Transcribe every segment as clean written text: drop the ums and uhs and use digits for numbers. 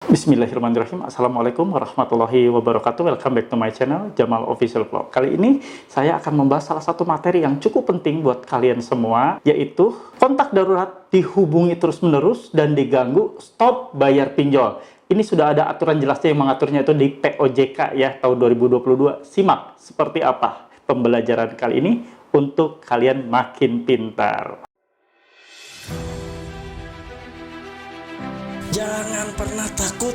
Bismillahirrahmanirrahim. Assalamualaikum warahmatullahi wabarakatuh. Welcome back to my channel, Jamal Official Vlog. Kali ini saya akan membahas salah satu materi yang cukup penting buat kalian semua, yaitu kontak darurat dihubungi terus-menerus dan diganggu, stop bayar pinjol. Ini sudah ada aturan jelasnya yang mengaturnya itu di POJK ya, tahun 2022. Simak seperti apa pembelajaran kali ini untuk kalian makin pintar. Jangan pernah takut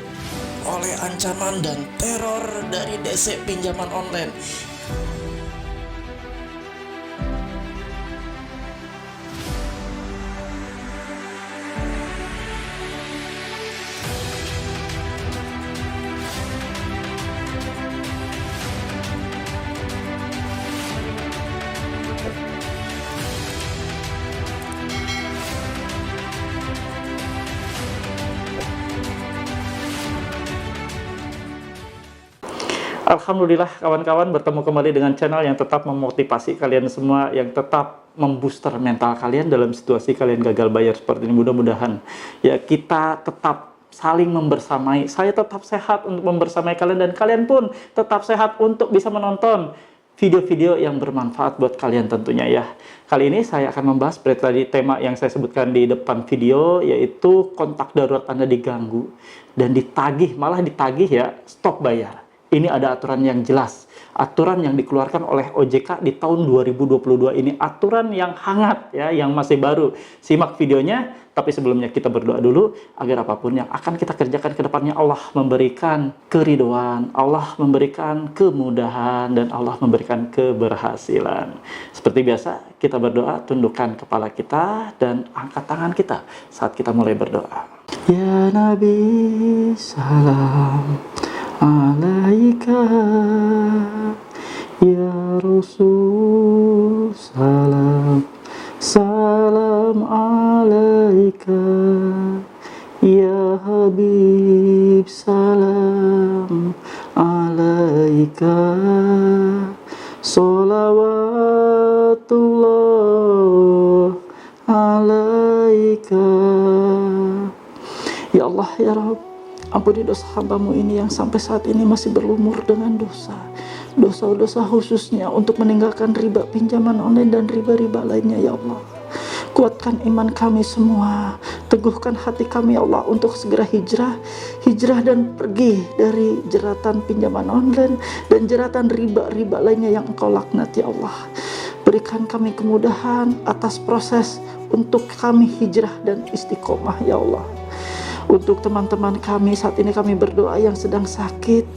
oleh ancaman dan teror dari DC pinjaman online. Alhamdulillah kawan-kawan, bertemu kembali dengan channel yang tetap memotivasi kalian semua, yang tetap membooster mental kalian dalam situasi kalian gagal bayar seperti ini. Mudah-mudahan ya kita tetap saling membersamai. Saya tetap sehat untuk membersamai kalian, dan kalian pun tetap sehat untuk bisa menonton video-video yang bermanfaat buat kalian tentunya ya. Kali ini saya akan membahas seperti tadi tema yang saya sebutkan di depan video, yaitu kontak darurat Anda diganggu dan ditagih, malah ditagih ya, stop bayar. Ini ada aturan yang jelas, aturan yang dikeluarkan oleh OJK di tahun 2022 ini, aturan yang hangat ya, yang masih baru. Simak videonya, tapi sebelumnya kita berdoa dulu agar apapun yang akan kita kerjakan ke depannya Allah memberikan keridhaan, Allah memberikan kemudahan, dan Allah memberikan keberhasilan. Seperti biasa, kita berdoa, tundukkan kepala kita dan angkat tangan kita saat kita mulai berdoa. Ya Nabi, salam alaika, ya Rasul, salam alaika, ya Habib, salam alaika, sholawatullah alaika. Ya Allah, ya Rabb, ampuni dosa hamba-Mu ini yang sampai saat ini masih berlumur dengan dosa. Dosa-dosa khususnya untuk meninggalkan riba pinjaman online dan riba-riba lainnya ya Allah. Kuatkan iman kami semua. Teguhkan hati kami ya Allah untuk segera hijrah dan pergi dari jeratan pinjaman online dan jeratan riba-riba lainnya yang Engkau laknat ya Allah. Berikan kami kemudahan atas proses untuk kami hijrah dan istiqomah ya Allah. Untuk teman-teman kami saat ini kami berdoa yang sedang sakit,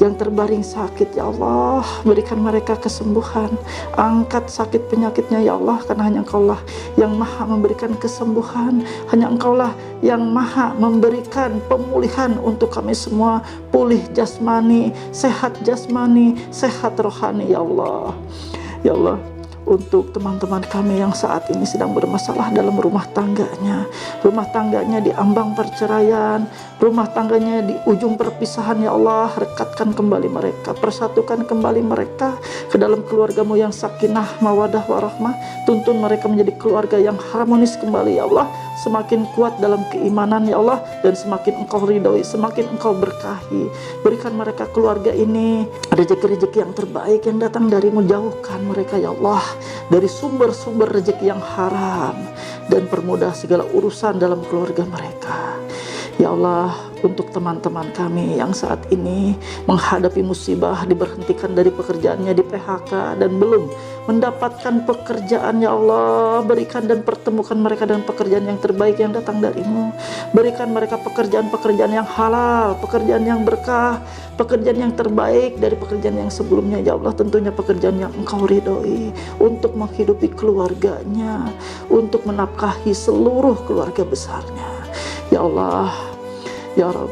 yang terbaring sakit ya Allah, berikan mereka kesembuhan. Angkat sakit penyakitnya ya Allah, karena hanya Engkaulah yang maha memberikan kesembuhan, hanya Engkaulah yang maha memberikan pemulihan untuk kami semua, pulih jasmani, sehat rohani ya Allah. Ya Allah, untuk teman-teman kami yang saat ini sedang bermasalah dalam rumah tangganya di ambang perceraian, rumah tangganya di ujung perpisahan ya Allah, rekatkan kembali mereka, persatukan kembali mereka ke dalam keluarga-Mu yang sakinah, mawadah, warahmah. Tuntun mereka menjadi keluarga yang harmonis kembali ya Allah, semakin kuat dalam keimanan ya Allah, dan semakin Engkau ridhoi, semakin Engkau berkahi. Berikan mereka keluarga ini rezeki-rezeki yang terbaik yang datang dari-Mu. Jauhkan mereka ya Allah dari sumber-sumber rezeki yang haram, dan permudah segala urusan dalam keluarga mereka ya Allah. Untuk teman-teman kami yang saat ini menghadapi musibah, diberhentikan dari pekerjaannya, di PHK, dan belum mendapatkan pekerjaan ya Allah, berikan dan pertemukan mereka dengan pekerjaan yang terbaik yang datang dari-Mu. Berikan mereka pekerjaan-pekerjaan yang halal, pekerjaan yang berkah, pekerjaan yang terbaik dari pekerjaan yang sebelumnya ya Allah. Tentunya pekerjaan yang Engkau ridhoi untuk menghidupi keluarganya, untuk menafkahi seluruh keluarga besarnya ya Allah. Ya Rabb,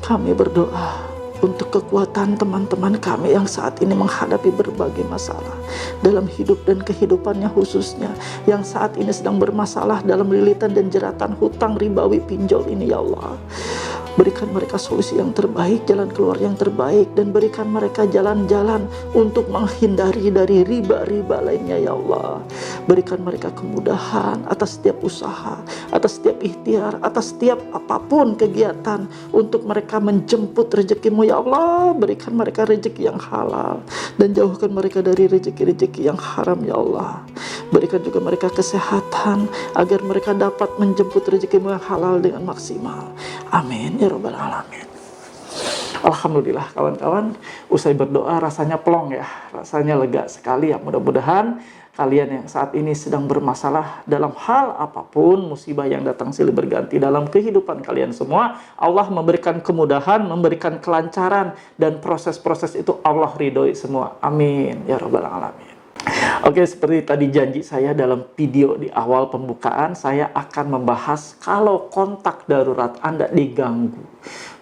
kami berdoa untuk kekuatan teman-teman kami yang saat ini menghadapi berbagai masalah dalam hidup dan kehidupannya, khususnya yang saat ini sedang bermasalah dalam lilitan dan jeratan hutang ribawi pinjol ini ya Allah. Berikan mereka solusi yang terbaik, jalan keluar yang terbaik, dan berikan mereka jalan-jalan untuk menghindari dari riba-riba lainnya ya Allah. Berikan mereka kemudahan atas setiap usaha, atas setiap ikhtiar, atas setiap apapun kegiatan untuk mereka menjemput rezekimu ya Allah. Berikan mereka rezeki yang halal dan jauhkan mereka dari rezeki-rezeki yang haram ya Allah. Berikan juga mereka kesehatan agar mereka dapat menjemput rezekimu yang halal dengan maksimal. Amin ya rabbal alamin. Alhamdulillah kawan-kawan, usai berdoa rasanya plong ya, rasanya lega sekali ya. Mudah-mudahan kalian yang saat ini sedang bermasalah dalam hal apapun, musibah yang datang silih berganti dalam kehidupan kalian semua, Allah memberikan kemudahan, memberikan kelancaran, dan proses-proses itu Allah ridhoi semua. Amin ya rabbal alamin. Oke, seperti tadi janji saya dalam video di awal pembukaan, saya akan membahas kalau kontak darurat Anda diganggu,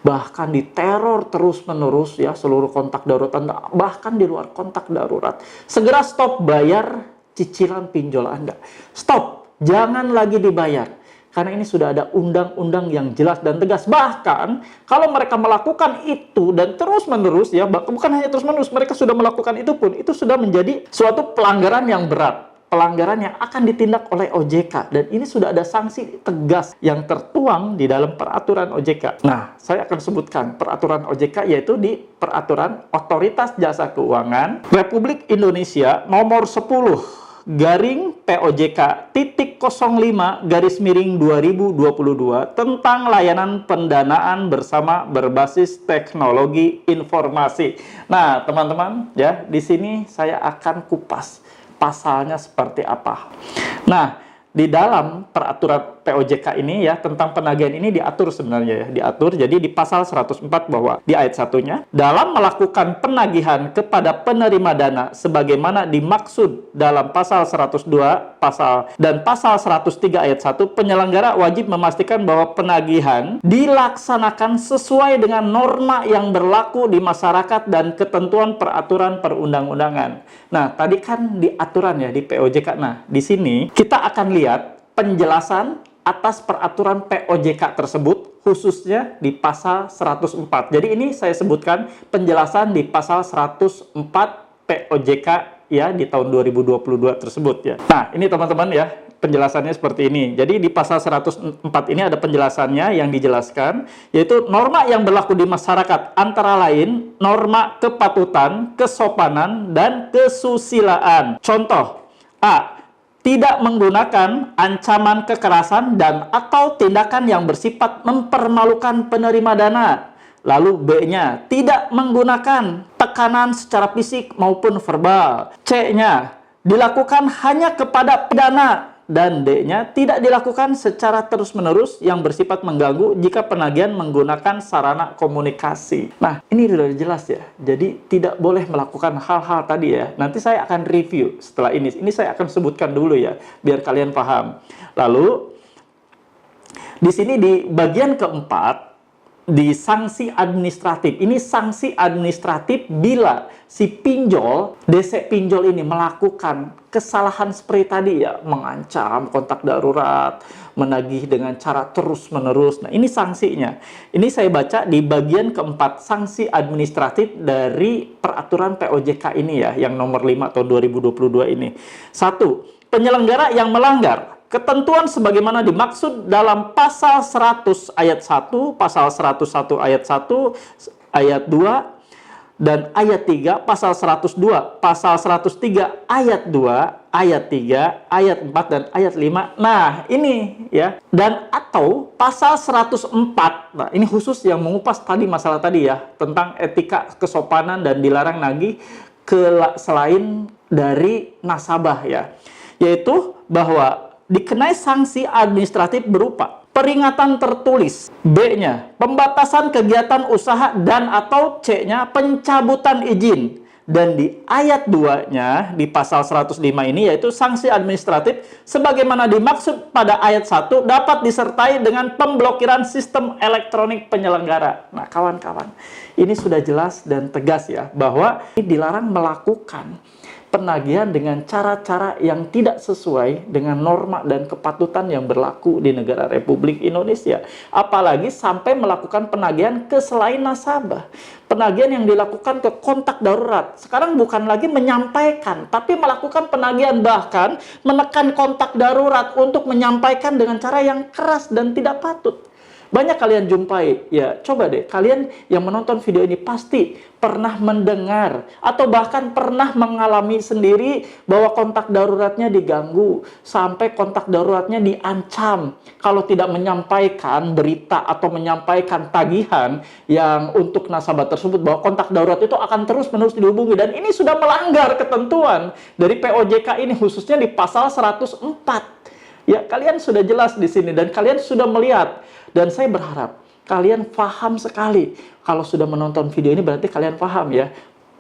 bahkan diteror terus-menerus ya, seluruh kontak darurat Anda, bahkan di luar kontak darurat, segera stop bayar cicilan pinjol Anda. Stop, jangan lagi dibayar. Karena ini sudah ada undang-undang yang jelas dan tegas. Bahkan kalau mereka melakukan itu dan terus-menerus ya, bukan hanya terus-menerus, mereka sudah melakukan itu pun, itu sudah menjadi suatu pelanggaran yang berat. Pelanggaran yang akan ditindak oleh OJK. Dan ini sudah ada sanksi tegas yang tertuang di dalam peraturan OJK. Nah, saya akan sebutkan peraturan OJK, yaitu di peraturan Otoritas Jasa Keuangan Republik Indonesia nomor 10 garing POJK titik 05 garis miring 2022 tentang layanan pendanaan bersama berbasis teknologi informasi. Nah, teman-teman ya, di sini saya akan kupas pasalnya seperti apa. Nah, di dalam peraturan POJK ini ya, tentang penagihan ini diatur sebenarnya ya, diatur. Jadi di pasal 104 bahwa di ayat 1-nya, dalam melakukan penagihan kepada penerima dana sebagaimana dimaksud dalam pasal 102 dan pasal 103 ayat 1, penyelenggara wajib memastikan bahwa penagihan dilaksanakan sesuai dengan norma yang berlaku di masyarakat dan ketentuan peraturan perundang-undangan. Nah, tadi kan di aturan ya, di POJK. Nah, di sini kita akan lihat penjelasan atas peraturan POJK tersebut, khususnya di pasal 104. Jadi ini saya sebutkan penjelasan di pasal 104 POJK ya, di tahun 2022 tersebut ya. Nah, ini teman-teman ya, penjelasannya seperti ini. Jadi di pasal 104 ini ada penjelasannya yang dijelaskan, yaitu norma yang berlaku di masyarakat antara lain norma kepatutan, kesopanan, dan kesusilaan. Contoh, A, tidak menggunakan ancaman kekerasan dan atau tindakan yang bersifat mempermalukan penerima dana. Lalu B-nya, tidak menggunakan tekanan secara fisik maupun verbal. C-nya, dilakukan hanya kepada pedana. Dan D-nya, tidak dilakukan secara terus-menerus yang bersifat mengganggu jika penagihan menggunakan sarana komunikasi. Nah, ini sudah jelas ya. Jadi, tidak boleh melakukan hal-hal tadi ya. Nanti saya akan review setelah ini. Ini saya akan sebutkan dulu ya, biar kalian paham. Lalu, di sini di bagian keempat, di sanksi administratif. Ini sanksi administratif bila si pinjol, DC pinjol ini melakukan kesalahan seperti tadi ya, mengancam kontak darurat, menagih dengan cara terus-menerus. Nah, ini sanksinya. Ini saya baca di bagian keempat, sanksi administratif dari peraturan POJK ini ya, yang nomor 5 tahun 2022 ini. 1. Penyelenggara yang melanggar ketentuan sebagaimana dimaksud dalam pasal 100 ayat 1, pasal 101 ayat 1, ayat 2, dan ayat 3, pasal 102, pasal 103 ayat 2, ayat 3, ayat 4, dan ayat 5. Nah, ini ya. Dan atau pasal 104. Nah, ini khusus yang mengupas tadi masalah tadi ya, tentang etika kesopanan dan dilarang nagih selain dari nasabah ya. Yaitu bahwa dikenai sanksi administratif berupa peringatan tertulis, B-nya pembatasan kegiatan usaha, dan atau C-nya pencabutan izin. Dan di ayat 2-nya di pasal 105 ini yaitu sanksi administratif sebagaimana dimaksud pada ayat 1 dapat disertai dengan pemblokiran sistem elektronik penyelenggara. Nah, kawan-kawan, ini sudah jelas dan tegas ya bahwa ini dilarang melakukan penagihan dengan cara-cara yang tidak sesuai dengan norma dan kepatutan yang berlaku di negara Republik Indonesia. Apalagi sampai melakukan penagihan ke selain nasabah. Penagihan yang dilakukan ke kontak darurat. Sekarang bukan lagi menyampaikan, tapi melakukan penagihan, bahkan menekan kontak darurat untuk menyampaikan dengan cara yang keras dan tidak patut. Banyak kalian jumpai, ya coba deh, kalian yang menonton video ini pasti pernah mendengar atau bahkan pernah mengalami sendiri bahwa kontak daruratnya diganggu, sampai kontak daruratnya diancam kalau tidak menyampaikan berita atau menyampaikan tagihan yang untuk nasabah tersebut, bahwa kontak darurat itu akan terus-menerus dihubungi. Dan ini sudah melanggar ketentuan dari POJK ini, khususnya di pasal 104. Ya, kalian sudah jelas di sini dan kalian sudah melihat. Dan saya berharap kalian paham sekali. Kalau sudah menonton video ini berarti kalian paham ya.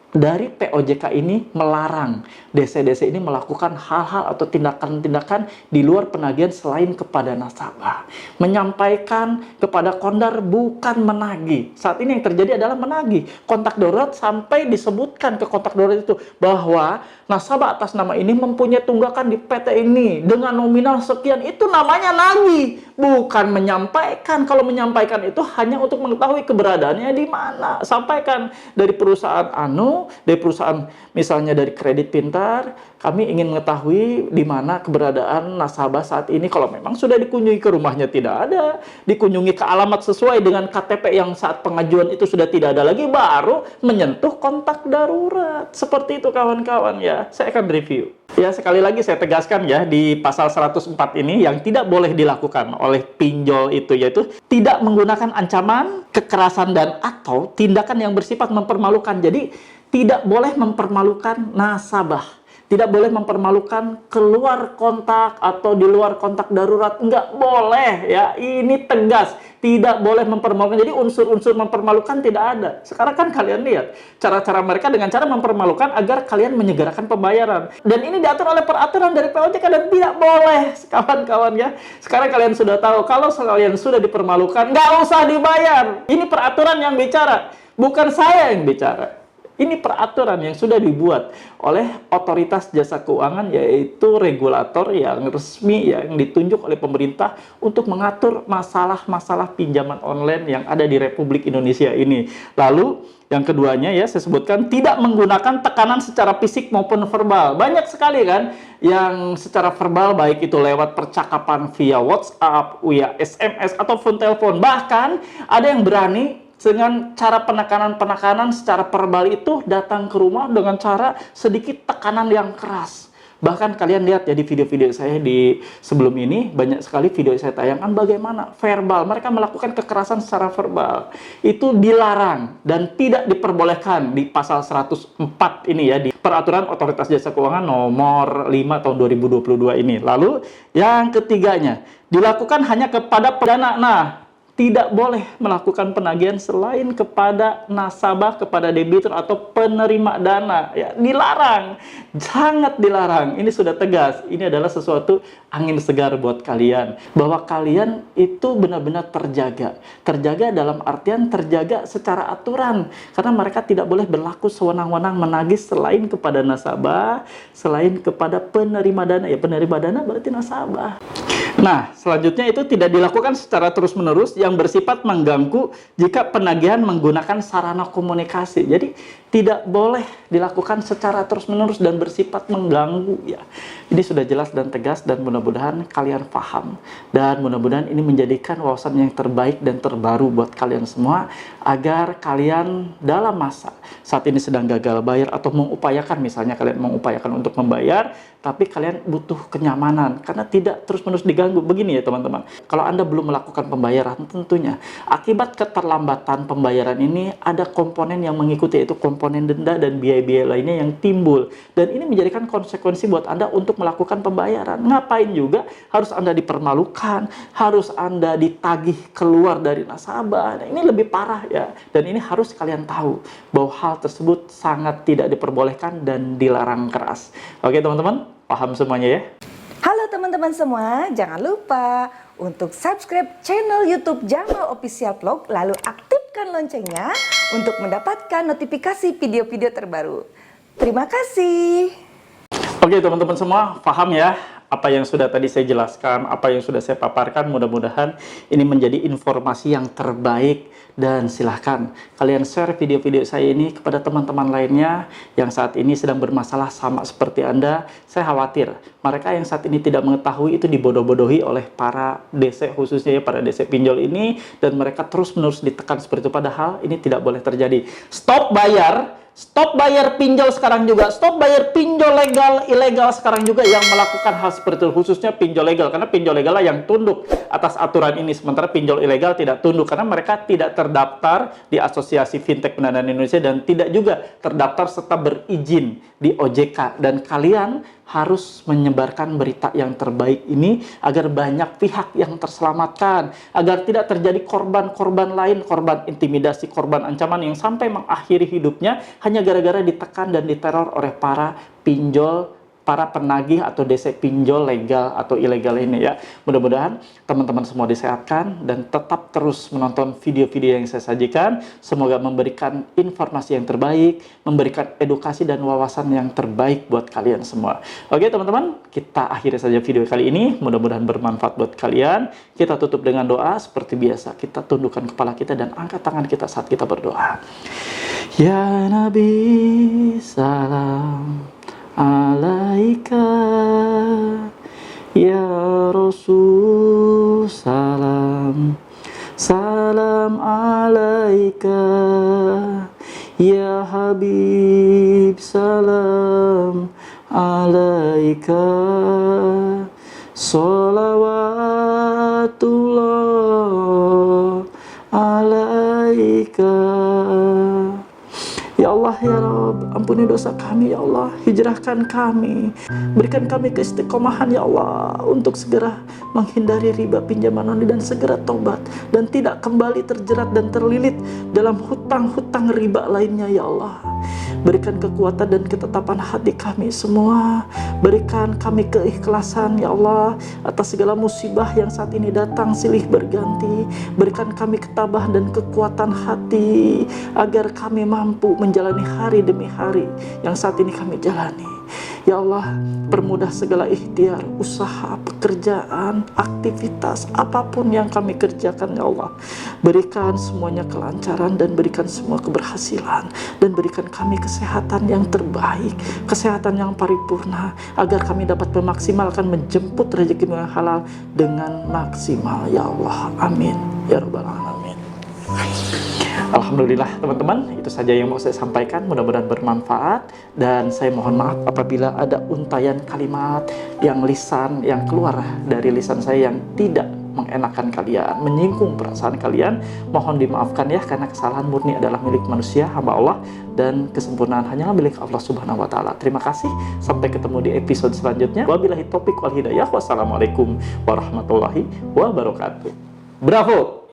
Dari POJK ini melarang DC-DC ini melakukan hal-hal atau tindakan-tindakan di luar penagihan selain kepada nasabah. Menyampaikan kepada kondar bukan menagih. Saat ini yang terjadi adalah menagih. Kontak darurat sampai disebutkan ke kontak darurat itu bahwa nasabah atas nama ini mempunyai tunggakan di PT ini dengan nominal sekian. Itu namanya nagih, bukan menyampaikan. Kalau menyampaikan itu hanya untuk mengetahui keberadaannya di mana. Sampaikan dari perusahaan dari perusahaan misalnya dari Kredit Pintar, kami ingin mengetahui di mana keberadaan nasabah saat ini. Kalau memang sudah dikunjungi ke rumahnya tidak ada, dikunjungi ke alamat sesuai dengan KTP yang saat pengajuan itu sudah tidak ada lagi, baru menyentuh kontak darurat. Seperti itu kawan-kawan ya. Saya akan review. Ya, sekali lagi saya tegaskan ya, di pasal 104 ini yang tidak boleh dilakukan oleh pinjol itu yaitu tidak menggunakan ancaman, kekerasan dan atau tindakan yang bersifat mempermalukan. Jadi tidak boleh mempermalukan nasabah, tidak boleh mempermalukan keluar kontak atau di luar kontak darurat, nggak boleh ya. Ini tegas, tidak boleh mempermalukan. Jadi unsur-unsur mempermalukan tidak ada. Sekarang kan kalian lihat cara-cara mereka dengan cara mempermalukan agar kalian menyegerakan pembayaran. Dan ini diatur oleh peraturan dari POJK dan tidak boleh, kawan-kawan ya. Sekarang kalian sudah tahu, kalau kalian sudah dipermalukan, nggak usah dibayar. Ini peraturan yang bicara, bukan saya yang bicara. Ini peraturan yang sudah dibuat oleh otoritas jasa keuangan, yaitu regulator yang resmi yang ditunjuk oleh pemerintah untuk mengatur masalah-masalah pinjaman online yang ada di Republik Indonesia ini. Lalu yang keduanya ya, saya sebutkan tidak menggunakan tekanan secara fisik maupun verbal. Banyak sekali kan yang secara verbal, baik itu lewat percakapan via WhatsApp, via SMS ataupun telepon. Bahkan ada yang berani dengan cara penekanan-penekanan secara verbal itu datang ke rumah dengan cara sedikit tekanan yang keras. Bahkan kalian lihat ya di video-video saya di sebelum ini, banyak sekali video saya tayangkan bagaimana verbal mereka melakukan kekerasan secara verbal. Itu dilarang dan tidak diperbolehkan di pasal 104 ini ya, di Peraturan Otoritas Jasa Keuangan nomor 5 tahun 2022 ini. Lalu yang ketiganya, dilakukan hanya kepada pedana. Nah, tidak boleh melakukan penagihan selain kepada nasabah, kepada debitur atau penerima dana. Ya, dilarang, sangat dilarang. Ini sudah tegas. Ini adalah sesuatu angin segar buat kalian, bahwa kalian itu benar-benar terjaga. Terjaga dalam artian terjaga secara aturan, karena mereka tidak boleh berlaku sewenang-wenang menagih selain kepada nasabah, selain kepada penerima dana. Ya, penerima dana berarti nasabah. Nah, selanjutnya itu tidak dilakukan secara terus-menerus yang bersifat mengganggu jika penagihan menggunakan sarana komunikasi. Jadi, tidak boleh dilakukan secara terus-menerus dan bersifat mengganggu ya. Ini sudah jelas dan tegas dan mudah-mudahan kalian paham. Dan mudah-mudahan ini menjadikan wawasan yang terbaik dan terbaru buat kalian semua, agar kalian dalam masa saat ini sedang gagal bayar atau mengupayakan, misalnya kalian mengupayakan untuk membayar, tapi kalian butuh kenyamanan karena tidak terus-menerus diganggu. Begini ya teman-teman, kalau Anda belum melakukan pembayaran, tentunya akibat keterlambatan pembayaran ini ada komponen yang mengikuti, yaitu komponen denda dan biaya-biaya lainnya yang timbul, dan ini menjadikan konsekuensi buat Anda untuk melakukan pembayaran. Ngapain juga harus Anda dipermalukan, harus Anda ditagih keluar dari nasabah. Nah, ini lebih parah ya, dan ini harus kalian tahu bahwa hal tersebut sangat tidak diperbolehkan dan dilarang keras. Oke teman-teman, paham semuanya ya? Halo teman-teman semua, jangan lupa untuk subscribe channel YouTube Jamal Official Vlog, lalu aktifkan loncengnya untuk mendapatkan notifikasi video-video terbaru. Terima kasih. Oke teman-teman semua, paham ya apa yang sudah tadi saya jelaskan, apa yang sudah saya paparkan. Mudah-mudahan ini menjadi informasi yang terbaik, dan silahkan kalian share video-video saya ini kepada teman-teman lainnya yang saat ini sedang bermasalah sama seperti Anda. Saya khawatir mereka yang saat ini tidak mengetahui itu dibodoh-bodohi oleh para DC, khususnya ya para DC pinjol ini, dan mereka terus-menerus ditekan seperti itu, padahal ini tidak boleh terjadi. Stop bayar pinjol sekarang juga. Stop bayar pinjol legal, ilegal sekarang juga yang melakukan hal seperti itu. Khususnya pinjol legal. Karena pinjol legal lah yang tunduk atas aturan ini. Sementara pinjol ilegal tidak tunduk. Karena mereka tidak terdaftar di Asosiasi Fintech Pendanaan Indonesia. Dan tidak juga terdaftar serta berizin di OJK. Dan kalian harus menyebarkan berita yang terbaik ini agar banyak pihak yang terselamatkan, agar tidak terjadi korban-korban lain, korban intimidasi, korban ancaman yang sampai mengakhiri hidupnya hanya gara-gara ditekan dan diteror oleh para pinjol, para penagih atau DC pinjol legal atau ilegal ini ya. Mudah-mudahan teman-teman semua disehatkan dan tetap terus menonton video-video yang saya sajikan. Semoga memberikan informasi yang terbaik, memberikan edukasi dan wawasan yang terbaik buat kalian semua. Oke teman-teman, kita akhiri saja video kali ini. Mudah-mudahan bermanfaat buat kalian. Kita tutup dengan doa seperti biasa. Kita tundukkan kepala kita dan angkat tangan kita saat kita berdoa. Ya Nabi, salam alaika, ya Rasul, salam alaika, ya Habib, salam alaika, sholawatullah alaika. Ya Allah, ya Rabb, ampuni dosa kami, ya Allah. Hijrahkan kami, berikan kami keistiqomahan, ya Allah, untuk segera menghindari riba pinjaman online dan segera tobat dan tidak kembali terjerat dan terlilit dalam hutang-hutang riba lainnya, ya Allah. Berikan kekuatan dan ketetapan hati kami semua. Berikan kami keikhlasan, ya Allah, atas segala musibah yang saat ini datang silih berganti. Berikan kami ketabahan dan kekuatan hati agar kami mampu menjalani hari demi hari yang saat ini kami jalani. Ya Allah, permudah segala ikhtiar, usaha, pekerjaan, aktivitas, apapun yang kami kerjakan, ya Allah. Berikan semuanya kelancaran dan berikan semua keberhasilan. Dan berikan kami kesehatan yang terbaik, kesehatan yang paripurna, agar kami dapat memaksimalkan menjemput rezeki yang halal dengan maksimal, ya Allah. Amin. Ya Rabbal Alamin. Alhamdulillah teman-teman, itu saja yang mau saya sampaikan. Mudah-mudahan bermanfaat, dan saya mohon maaf apabila ada untayan kalimat yang keluar dari lisan saya yang tidak mengenakan kalian, menyinggung perasaan kalian. Mohon dimaafkan ya, karena kesalahan murni adalah milik manusia, hamba Allah, dan kesempurnaan hanyalah milik Allah Subhanahu wa Ta'ala. Terima kasih, sampai ketemu di episode selanjutnya. Wabillahi taufiq wal hidayah. Wassalamualaikum warahmatullahi wabarakatuh. Bravo.